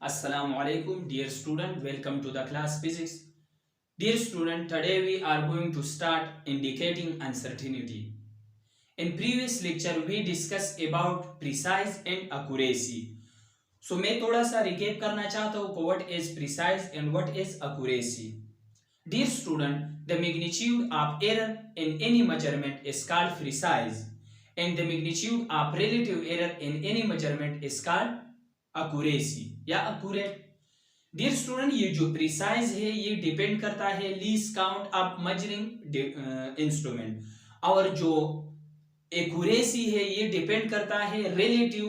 Assalamu alaikum, dear student. Welcome to the class physics. Dear student, today we are going to start indicating uncertainty. In previous lecture, we discussed about precise and accuracy. So मैं थोड़ा सा recap करना चाहता हूँ what is precise and what is accuracy. Dear student, the magnitude of error in any measurement is called precise, and the magnitude of relative error in any measurement is called accuracy या accurate. Dear student, ये जो precise है ये depend करता है least count of measuring instrument, और जो accuracy है ये डिपेंड करता है relative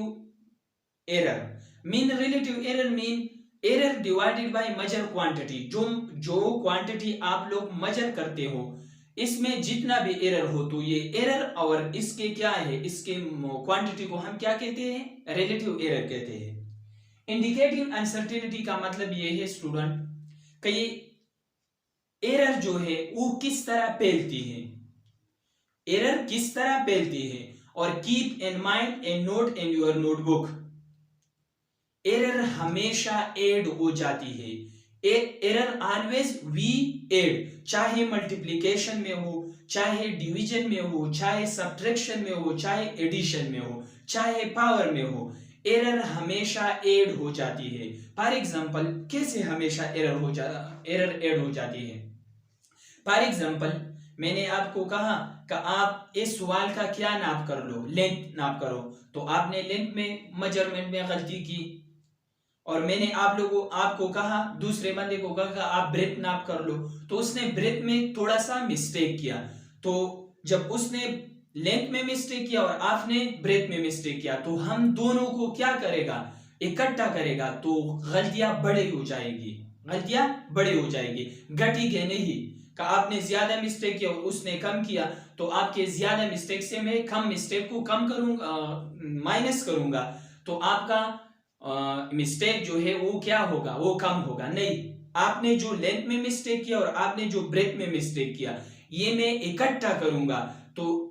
error. Relative error mean error divided by measure quantity. जो क्वांटिटी आप लोग मेजर करते हो इसमें जितना भी एरर हो तो ये एरर और इसके क्या है, इसके क्वांटिटी को हम क्या कहते हैं, रिलेटिव एरर कहते हैं. इंडिकेटिंग अनसर्टेनिटी का मतलब ये है स्टूडेंट कि एरर जो है वो किस तरह फैलती है, एरर किस तरह फैलती है. और keep in mind and note in your notebook, error हमेशा ऐड हो जाती है. एरर ऑलवेज वी ऐड, चाहे मल्टीप्लिकेशन में हो, चाहे डिवीजन में हो, चाहे सब्ट्रैक्शन में हो, चाहे एडिशन में हो, चाहे पावर में हो, एरर हमेशा ऐड हो जाती है. फॉर एग्जांपल, कैसे हमेशा एरर ऐड हो जाती है. फॉर एग्जांपल, मैंने आपको कहा कि आप इस वाल का क्या नाप कर लो, लेंथ नाप करो. तो आपने लेंथ में मेजरमेंट में गलती की, और मैंने आपको कहा, दूसरे बंदे को कहा आप ब्रेथ नाप कर लो, तो उसने ब्रेथ में थोड़ा सा मिस्टेक किया. तो जब उसने लेंथ में मिस्टेक किया और आपने ब्रेथ में मिस्टेक किया, तो हम दोनों को क्या करेगा, इकट्ठा करेगा, तो गलतियां बड़ी हो जाएगी, गलतियां बड़ी हो जाएगी. घटेगी नहीं कि आपने ज्यादा मिस्टेक किया और उसने कम किया, तो आपके ज्यादा मिस्टेक से मैं कम मिस्टेक को कम करूंगा, माइनस करूंगा, तो आपका मिस्टेक जो है वो क्या होगा, वो कम होगा. नहीं, आपने जो लेंथ में मिस्टेक किया और आपने जो ब्रेथ में मिस्टेक किया, ये मैं इकट्ठा करूंगा. तो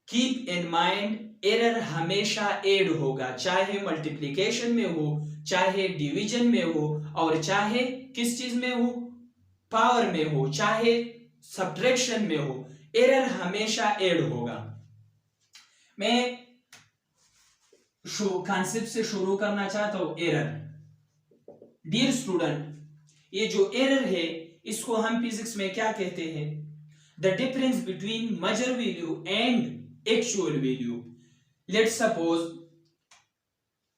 कीप इन माइंड, एरर हमेशा ऐड होगा, चाहे मल्टीप्लिकेशन में हो, चाहे डिवीजन में हो, और चाहे किस चीज में हो, पावर में हो, चाहे सब्ट्रैक्शन में हो, एरर हमेशा ऐड होगा. मैं कॉन्सेप्ट से शुरू करना चाहता हूं. एरर, डियर स्टूडेंट, ये जो एरर है इसको हम फिजिक्स में क्या कहते हैं, the difference between measure value and actual value. Let suppose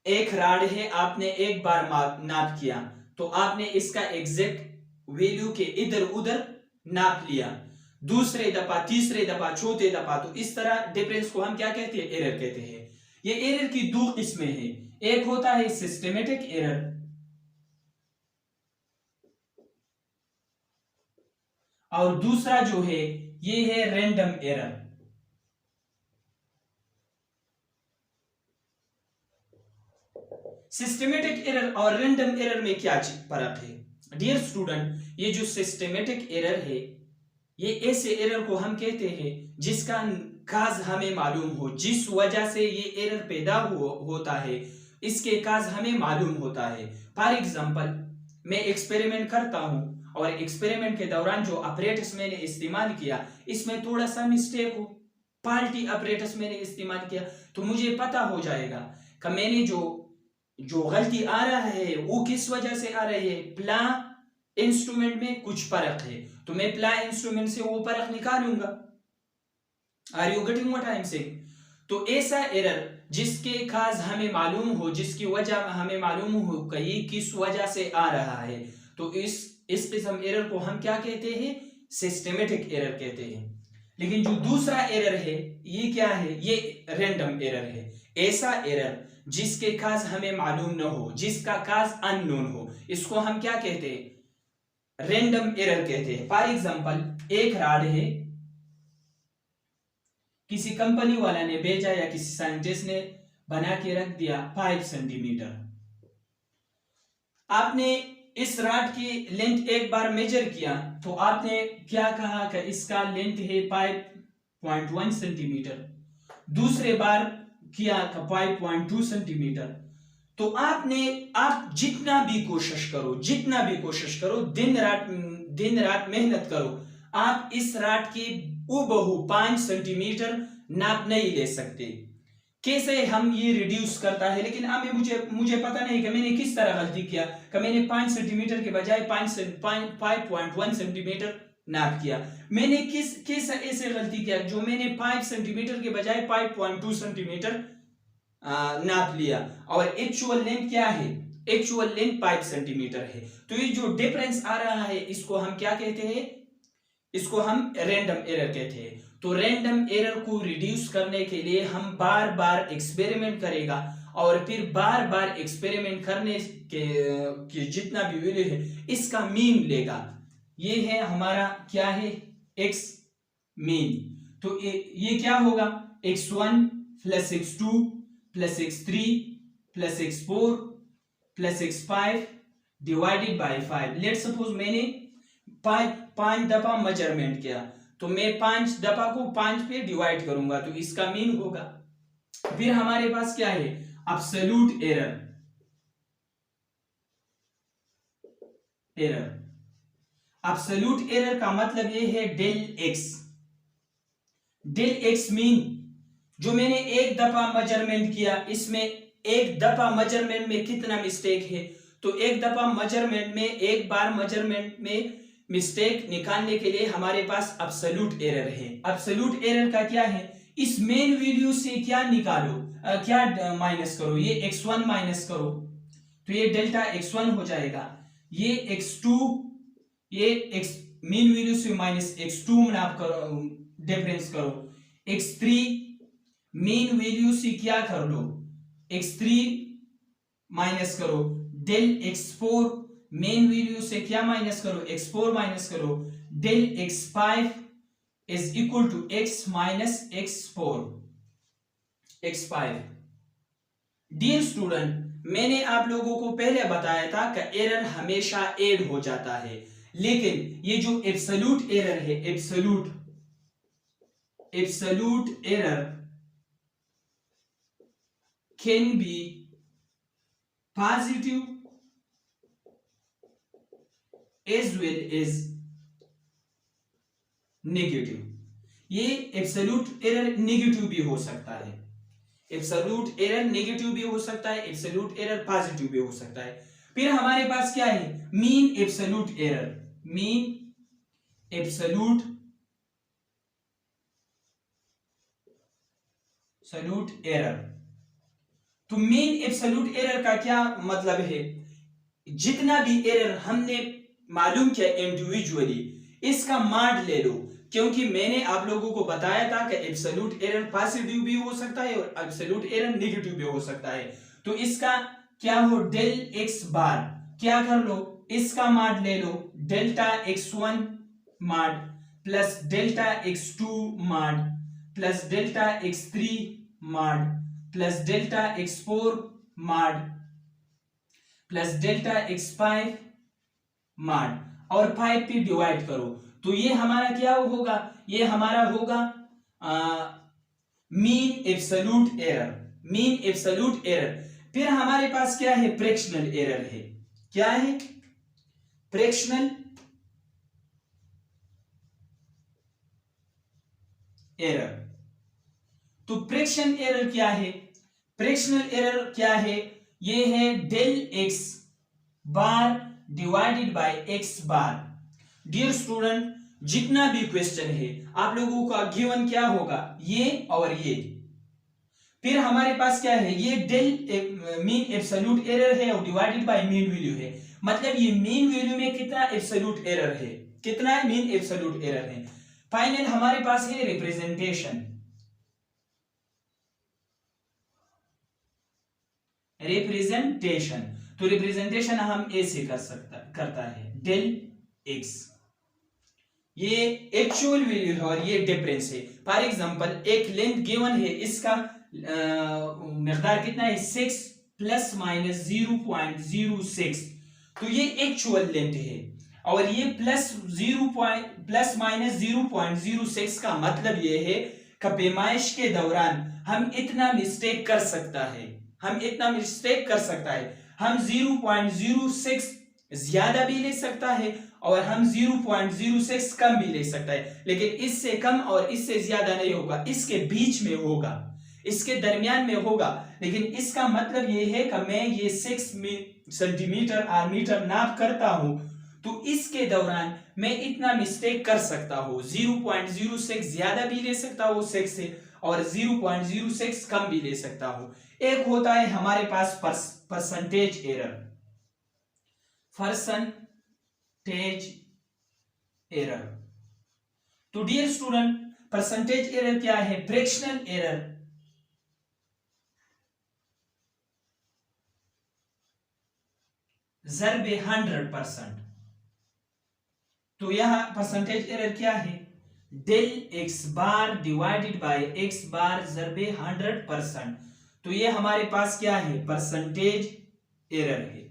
एक रॉड है, आपने एक बार नाप किया, तो आपने इसका एग्जैक्ट वैल्यू के इधर उधर नाप लिया, दूसरे दफा, तीसरे दफा, चौथे दफा, तो इस तरह डिफरेंस को हम क्या कहते हैं, एरर कहते हैं. ये एरर की दो किस्में हैं, एक होता है सिस्टेमेटिक एरर, और दूसरा जो है ये है रैंडम एरर. सिस्टेमेटिक एरर और रैंडम एरर में क्या फर्क है. डियर स्टूडेंट, ये जो सिस्टेमेटिक एरर है ये ऐसे एरर को हम कहते हैं जिसका काज हमें मालूम हो, जिस वजह से ये एरर पैदा होता है इसके काज हमें मालूम होता है. फॉर एग्जांपल, मैं एक्सपेरिमेंट करता हूं और एक्सपेरिमेंट के दौरान जो अपरेटस मैंने इस्तेमाल किया इसमें थोड़ा सा मिस्टेक हो, फाल्टी अपरेटस मैंने इस्तेमाल किया, तो मुझे पता हो जाएगा कि मैंने जो गलती आ रहा है वो किस वजह से आ रही है. प्ला इंस्ट्रूमेंट में कुछ फर्क है, तो मैं प्ला इंस्ट्रूमेंट से वो फर्क निकालूंगा. Are you getting what I am saying. तो ऐसा एरर जिसके खास हमें मालूम हो, जिसकी वजह हमें मालूम हो कि ये किस वजह से आ रहा है, तो इस किस्म एरर को हम क्या कहते हैं, सिस्टेमेटिक एरर कहते हैं. लेकिन जो दूसरा एरर है ये क्या है, ये रैंडम एरर है. ऐसा एरर जिसके काज हमें मालूम न हो, जिसका काज अननोन हो, इसको हम क्या कहते हैं, रैंडम एरर कहते हैं. फॉर एग्जांपल, एक रॉड है, किसी कंपनी वाला ने भेजा या किसी साइंटिस्ट ने बना के रख दिया 5 सेंटीमीटर. आपने इस रॉड की लेंथ एक बार मेजर किया, तो आपने क्या कहा कि इसका लेंथ है 5.1 सेंटीमीटर. दूसरे बार किया 5.2 सेंटीमीटर. तो आप जितना भी कोशिश करो, दिन रात मेहनत करो, आप इस राट की हूबहू 5 सेंटीमीटर नाप नहीं ले सकते। कैसे हम ये रिड्यूस करता है, लेकिन अब मुझे पता नहीं कि मैंने किस तरह गलती किया कि मैंने 5 सेंटीमीटर के बजाय 5.1 सेंटीमीटर नाप किया। मैंने किस ऐसे गलती किया जो मैंने 5 सेंटीमीटर के बजाय 5.2 सेंटीमीटर नाप लिया, और एक्चुअल लेंथ क्या है? एक्चुअल लेंथ 5 सेंटीमीटर है। तो ये जो डिफरेंस आ रहा है इसको हम क्या कहते हैं? इसको हम रैंडम एरर कहते हैं। तो रैंडम एरर को रिड्यूस करने के लिए हम बार बार एक्सपेरिमेंट करेगा, और फिर बार बार एक्सपेरिमेंट करने के जितना भी वैल्यू है इसका मीन लेगा। ये है हमारा क्या है? X mean. तो ये क्या होगा? x1 plus x2 plus x3 plus x4 plus x5 divided by 5। Let suppose मैंने 5 दफा मेजरमेंट किया, तो मैं 5 दफा को 5 पे डिवाइड करूंगा, तो इसका मीन होगा। फिर हमारे पास क्या है? Absolute error. एब्सोल्यूट एरर का मतलब ये है del x. Del x mean जो मैंने एक दफा मेजरमेंट किया, इसमें एक दफा मेजरमेंट में कितना मिस्टेक है, तो एक दफा मेजरमेंट में, एक बार मेजरमेंट में मिस्टेक निकालने के लिए हमारे पास एब्सोल्यूट एरर है। एब्सोल्यूट एरर का क्या है? इस मेन वैल्यू से क्या निकालो, क्या माइनस करो, ये x1 माइनस करो, तो ये डेल्टा x1 हो जाएगा। ये x2, ये मेन वैल्यू से माइनस x2 में आप करो, डिफरेंस करो। x3 मेन वैल्यू से क्या कर लो, x3 माइनस करो। डेल x4 मेन वैल्यू से क्या माइनस करो, x4 माइनस करो। Del x5 is equal to x minus x4, x5। Dear student, मैंने आप लोगों को पहले बताया था कि एरर हमेशा ऐड हो जाता है, लेकिन ये जो एब्सोल्यूट एरर है, absolute error can be positive as well as negative. ये एब्सोल्यूट एरर नेगेटिव भी हो सकता है, एब्सोल्यूट एरर नेगेटिव भी हो सकता है, एब्सोल्यूट एरर पॉजिटिव भी हो सकता है। फिर हमारे पास क्या है? Mean absolute error. Mean absolute error. तो मीन एब्सोल्यूट एरर का क्या मतलब है? जितना भी एरर हमने मालूम किया इंडिविजुअली, इसका माड ले लो, क्योंकि मैंने आप लोगों को बताया था कि एब्सोल्यूट एरर पॉजिटिव भी हो सकता है और एब्सोल्यूट एरर नेगेटिव भी हो सकता है। तो इसका क्या हो? डेल एक्स बार क्या कर लो, इसका माड ले लो, डेल्टा x1 माड प्लस डेल्टा x2 माड प्लस डेल्टा x3 माड प्लस डेल्टा x4 माड प्लस डेल्टा x5 माड, और 5 पे डिवाइड करो, तो ये हमारा क्या होगा? ये हमारा होगा mean absolute error. Mean absolute error. फिर हमारे पास क्या है? फ्रैक्शनल एरर है। क्या है? Fractional error. तो फ्रैक्शन एरर क्या है? फ्रैक्शनल एरर क्या है? ये है del x bar divided by x bar. Dear student, जितना भी क्वेश्चन है आप लोगों का गिवन क्या होगा? ये और ये। फिर हमारे पास क्या है? ये डेल मीन एब्सोल्यूट एरर है और डिवाइडेड बाय मीन वैल्यू है, मतलब ये मीन वैल्यू में कितना एब्सोल्यूट एरर है, कितना मीन एब्सोल्यूट एरर है। फाइनल हमारे पास है रिप्रेजेंटेशन। रिप्रेजेंटेशन, तो रिप्रेजेंटेशन हम ऐसे करता है डेल एक्स, ये एक्चुअल वैल्यू है और ये डिफरेंस है। फॉर एग्जांपल एक लेंथ गिवन है, इसका मिकदार कितना है? 6 प्लस माइनस 0.06, तो ये एक्चुअल लेंथ है, और ये प्लस माइनस 0.06 का मतलब ये है कि पैमाइश के दौरान हम इतना मिस्टेक कर सकता है, हम इतना मिस्टेक कर सकता है। हम 0.06 ज्यादा भी ले सकता है और हम 0.06 कम भी ले सकता है, लेकिन इससे कम और इससे ज्यादा नहीं होगा, इसके बीच में होगा, इसके दरमियान में होगा। लेकिन इसका मतलब ये है कि मैं ये 6 सेंटीमीटर और मीटर नाप करता हूं, तो इसके दौरान मैं इतना मिस्टेक कर सकता हूं। 0.06 ज्यादा भी ले सकता हूं 6 से और 0.06 कम भी ले सकता हूं। एक होता है हमारे पास परसेंटेज एरर, परसेंटेज एरर। तो डियर स्टूडेंट, परसेंटेज एरर क्या है? फ्रैक्शनल एरर ज़रबे 100%। तो यह परसेंटेज एरर क्या है? Del x bar divided by x bar ज़रबे 100%। तो ये हमारे पास क्या है? परसेंटेज एरर है।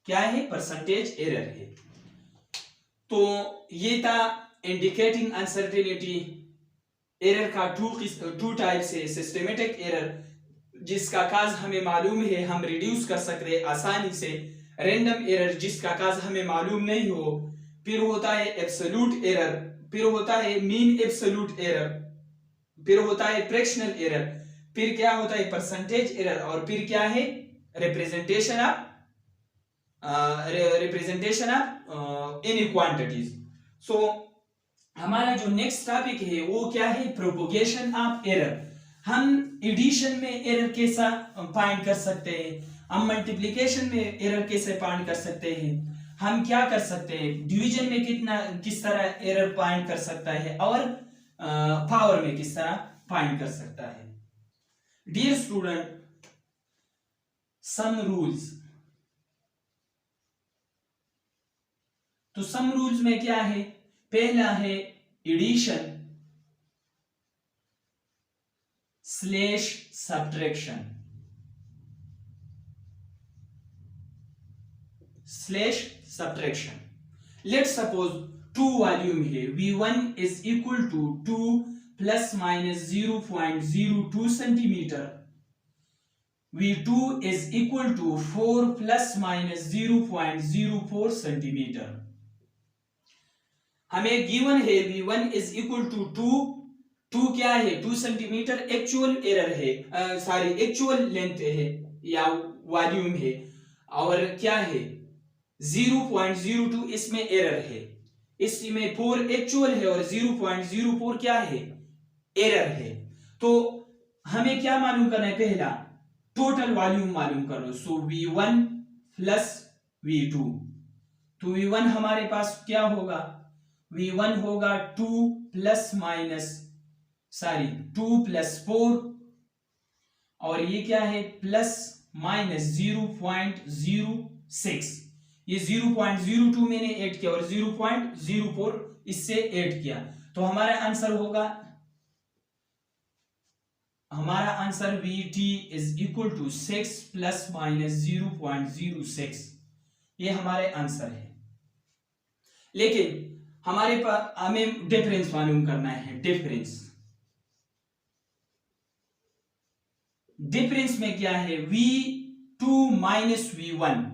क्या है? परसेंटेज एरर है। तो ये था इंडिकेटिंग अनसर्टेनिटी एरर का टू टाइप्स है। सिस्टमेटिक एरर जिसका काज हमें मालूम है, हम रिड्यूस कर सकते हैं आसानी से। रैंडम एरर जिसका काज हमें मालूम नहीं हो। फिर होता है एब्सोल्यूट एरर, फिर होता है मीन एब्सोल्यूट एरर, फिर होता है फ्रैक्शनल एरर, फिर क्या होता है? परसेंटेज एरर, और फिर क्या है? Representation of इनक्वांटिटीज। सो हमारा जो नेक्स्ट टॉपिक है वो क्या है? Propagation of error. हम एडिशन में एरर कैसा फाइंड कर सकते हैं, हम मल्टीप्लिकेशन में एरर कैसे फाइंड कर सकते हैं, हम क्या कर सकते हैं, डिवीजन में किस तरह एरर फाइंड कर सकता है, और पावर में किस तरह फाइंड कर सकता है। Dear student, some rules. तो सम रूल्स में क्या है? पहला है addition slash subtraction, slash subtraction. Let suppose two volume है, V1 is equal to 2 plus minus 0.02 centimetre, V2 is equal to 4 plus minus 0.04 centimetre. हमें गिवन है V1 इज इक्वल टू 2 क्या है? 2 सेंटीमीटर एक्चुअल एरर है, sorry actual length है या volume है, और क्या है? 0.02 इसमें एरर है, इसमें 4 एक्चुअल है और 0.04 क्या है? एरर है। तो हमें क्या मालूम करना है? पहला टोटल वॉल्यूम मालूम करो। सो V1 प्लस V2। तो V1 हमारे पास क्या होगा? V1 होगा 2 प्लस माइनस 2 प्लस 4, और ये क्या है? Plus minus 0.06। ये 0.02 मैंने ऐड किया और 0.04 इससे ऐड किया, तो हमारा answer VT is equal to 6 plus minus 0.06। ये हमारे आंसर है। लेकिन हमारे पास हमें डिफरेंस मालूम करना है। डिफरेंस में क्या है? V2 minus V1।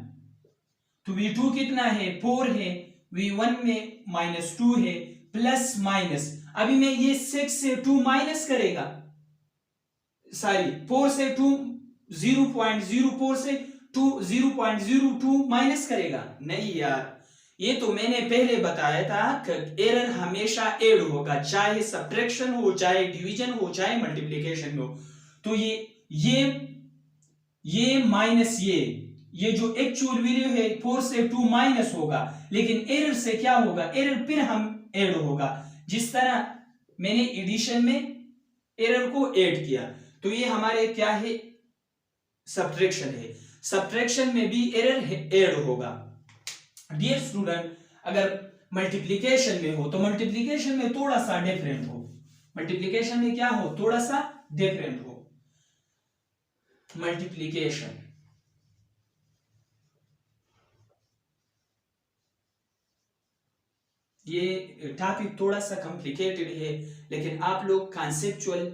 तो V2 कितना है? 4 है, V1 में माइनस 2 है, प्लस माइनस, अभी मैं ये 6 से 2 माइनस करेगा, 4 से 2, 0.04 से 0.02 माइनस करेगा? नहीं यार, ये तो मैंने पहले बताया था कि एरर हमेशा ऐड होगा, चाहे सब्ट्रैक्शन हो, चाहे डिवीजन हो, चाहे मल्टीप्लिकेशन हो। तो ये माइनस ये जो एक्चुअल वैल्यू है 4 से 2 माइनस होगा, लेकिन एरर से क्या होगा? एरर फिर हम ऐड होगा, जिस तरह मैंने एडिशन में एरर को ऐड किया। तो ये हमारे क्या है? सब्ट्रैक्शन है। सब्ट्रैक्शन में भी एरर ऐड होगा। डियर स्टूडेंट, अगर मल्टीप्लिकेशन में हो तो मल्टीप्लिकेशन में थोड़ा सा डिफरेंट हो। मल्टीप्लिकेशन में क्या हो? थोड़ा सा डिफरेंट हो। मल्टीप्लिकेशन ये टॉपिक थोड़ा सा कॉम्प्लिकेटेड है, लेकिन आप लोग कॉन्सेप्चुअल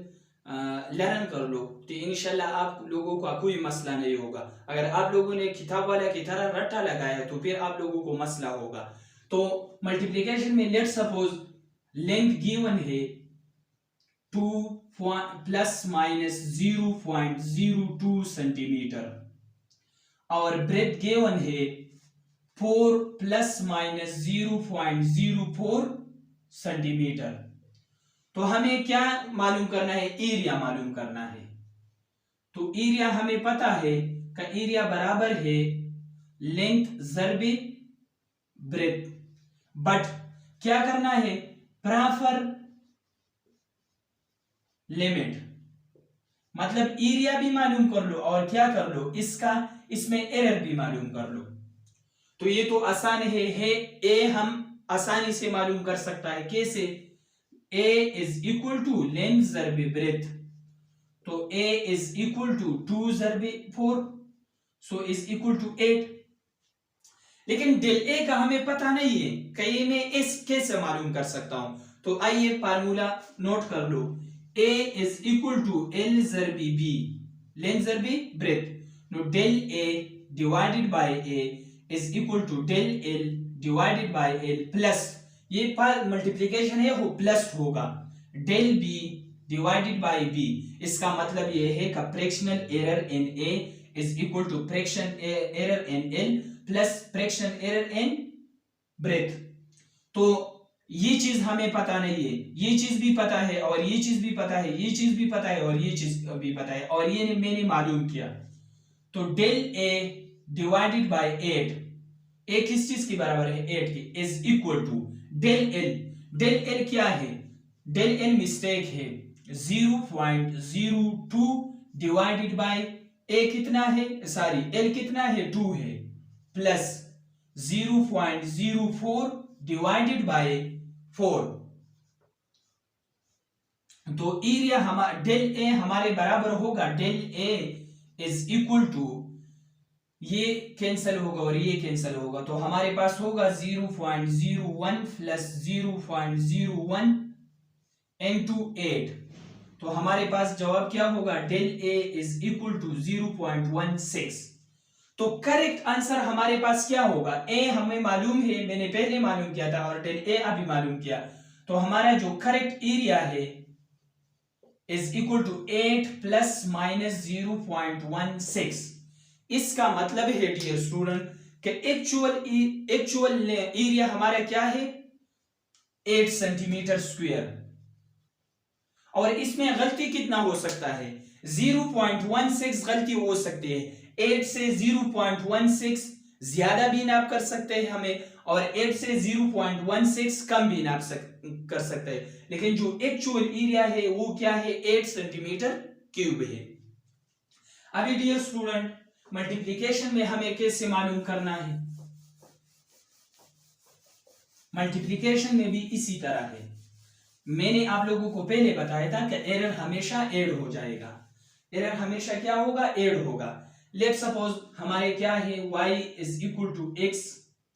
लर्न कर लो तो इंशाल्लाह आप लोगों का कोई मसला नहीं होगा। अगर आप लोगों ने किताब वाला की तरह रट्टा लगाया तो फिर आप लोगों को मसला होगा। तो मल्टीप्लिकेशन में लेट्स सपोज लेंथ गिवन है 2 प्लस माइनस 0.02 सेंटीमीटर और ब्रेथ गिवन है 4 प्लस माइनस 0.04 सेंटीमीटर। तो हमें क्या मालूम करना है? एरिया मालूम करना है। तो एरिया हमें पता है कि एरिया बराबर है लेंथ ज़रबे ब्रेथ, बट क्या करना है? प्रॉपर लिमिट, मतलब एरिया भी मालूम कर लो और क्या कर लो, इसमें एरर भी मालूम कर लो। तो ये तो आसान है ए हम आसानी से मालूम कर सकता है। कैसे? a is equal to length ज़रबे ब्रेथ, तो a इज इक्वल टू 2 ज़रबे 4, सो इज इक्वल टू 8। लेकिन डेल ए का हमें पता नहीं है कि मैं इस कैसे मालूम कर सकता हूं। तो आइए फार्मूला नोट कर लो। a is equal to l ज़रबे b, लेंथ ज़रबे breadth, no del a divided by a is equal to del l divided by l plus, ये मल्टीप्लिकेशन है वो प्लस होगा, del b divided by b। इसका मतलब ये है कि fractional error in a is equal to fraction error in l plus fraction error in breadth. तो ये चीज हमें पता नहीं है, ये चीज भी पता है और ये चीज भी पता है, ये चीज भी पता है और ये चीज भी पता है, और ये मैंने मालूम किया। तो del a divided by 8, a किस चीज की बराबर है? 8 की, is equal to del l। Del l क्या है? डेल l मिस्टेक है, 0.02 डिवाइडेड बाय a कितना है, सॉरी l कितना है, 2 है, प्लस 0.04 डिवाइडेड बाय 4। तो एरिया हमारा डेल a हमारे बराबर होगा, del a is equal to, ये कैंसिल होगा और ये कैंसिल होगा, तो हमारे पास होगा 0.01 प्लस 0.01 इनटू 8। तो हमारे पास जवाब क्या होगा? Del a is equal to 0.16। तो करेक्ट आंसर हमारे पास क्या होगा? a हमें मालूम है, मैंने पहले मालूम किया था, और डेल a अभी मालूम किया। तो हमारा जो करेक्ट एरिया है is equal to 8 plus minus 0.16। इसका मतलब है डियर स्टूडेंट कि एक्चुअल एरिया हमारा क्या है? 8 सेंटीमीटर स्क्वायर। और इसमें गलती कितना हो सकता है? 0.16 गलती हो सकती है। 8 से 0.16 ज्यादा भी नाप कर सकते हैं हमें, और 8 से 0.16 कम भी नाप कर सकते हैं, लेकिन जो एक्चुअल एरिया है वो क्या है? 8 सेंटीमीटर क्यूब है। अभी डियर स्टूडेंट मल्टीप्लिकेशन में हमें कैसे मालूम करना है? मल्टीप्लिकेशन में भी इसी तरह है। मैंने आप लोगों को पहले बताया था कि एरर हमेशा ऐड हो जाएगा। एरर हमेशा क्या होगा? ऐड होगा। लेट सपोज हमारे क्या है? y is equal to x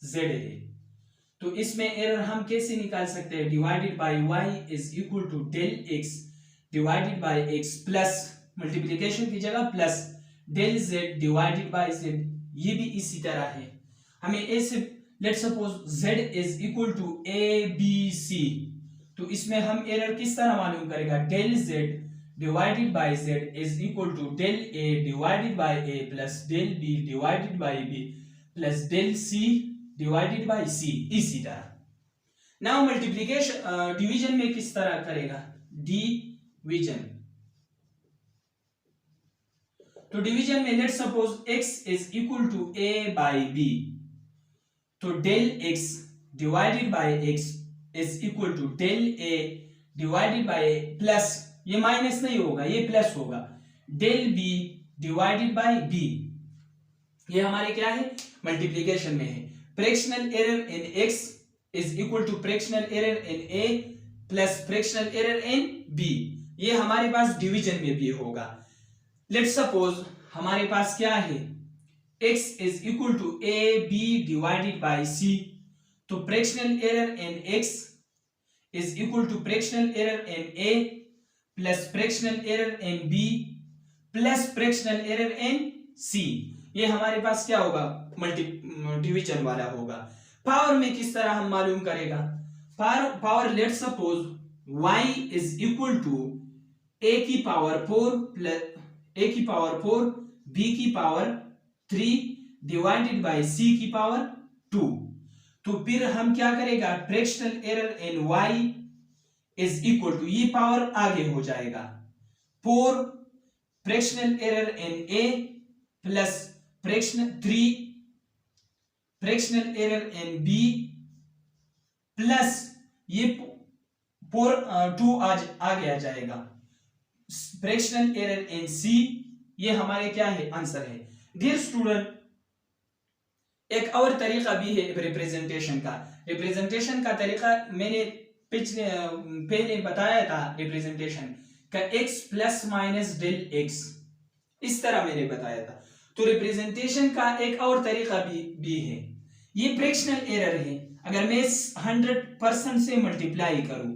z है, तो इसमें एरर हम कैसे निकाल सकते हैं? Divided by y is equal to del x divided by x plus, multiplication की जगह plus, del z divided by z। ये भी इसी तरह है। हमें ऐसे let suppose z is equal to abc, तो इसमें हम एरर किस तरह मालूम करेगा? Del z divided by z is equal to del a divided by a plus del b divided by b plus del c divided by c। इसी तरह now multiplication division में किस तरह करेगा? डिवीजन, तो डिवीजन में let suppose x is equal to a by b, तो del x divided by x is equal to del a divided by plus, ये माइनस नहीं होगा, ये प्लस होगा, del b divided by b। ये हमारे क्या है? मल्टीप्लिकेशन में है। Fractional error in x is equal to fractional error in a plus fractional error in b। ये हमारे पास डिवीजन में भी होगा। लेट सपोज हमारे पास क्या है? x is equal to a b divided by c, तो fractional error in x is equal to fractional error in a plus fractional error in B plus fractional error in C. ये हमारे पास क्या होगा, division वाला होगा। Power में किस तरह हम मालूम करेगा, power let suppose y is equal to a की पावर 4 प्लस a की पावर 4 b की पावर 3 डिवाइडेड बाय c की पावर 2। तो फिर हम क्या करेगा, fractional error in y is equal to, ये पावर आगे हो जाएगा 4 fractional error in a plus fractional 3 fractional error in b plus ये 2 आज आगे आ जाएगा फ्रैक्शनल एरर इन c। ये हमारे क्या है, आंसर है। डियर स्टूडेंट, एक और तरीका भी है रिप्रेजेंटेशन का। रिप्रेजेंटेशन का तरीका मैंने पहले बताया था, रिप्रेजेंटेशन का x plus minus del x, इस तरह मैंने बताया था। तो रिप्रेजेंटेशन का एक और तरीका भी है। ये फ्रैक्शनल एरर है, अगर मैं 100% से मल्टीप्लाई करूं,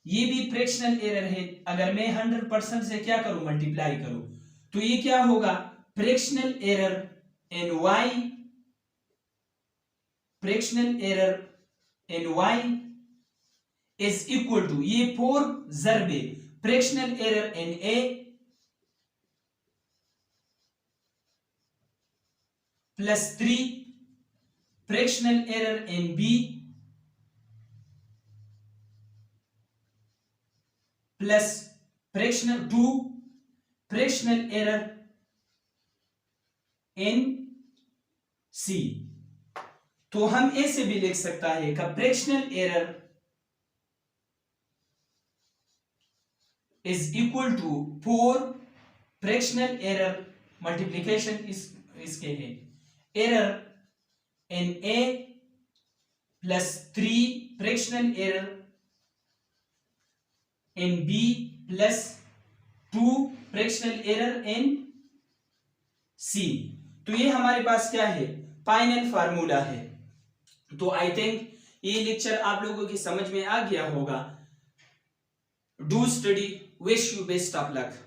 ये भी फ्रैक्शनल एरर है, अगर मैं 100% से क्या करूं, मल्टीप्लाई करूं, तो ये क्या होगा, fractional error in y, fractional error in y is equal to, ये 4 जरबे fractional error in a plus 3 fractional error in b plus fractional 2 fractional error in c। तो हम ऐसे भी लिख सकता है कि fractional error is equal to 4 fractional error, multiplication इसके है, error in a plus 3 fractional error in b plus 2 fractional error in c। तो ये हमारे पास क्या है, फाइनल फार्मूला है। तो आई थिंक ये लेक्चर आप लोगों की समझ में आ गया होगा। Do study, wish you best of luck.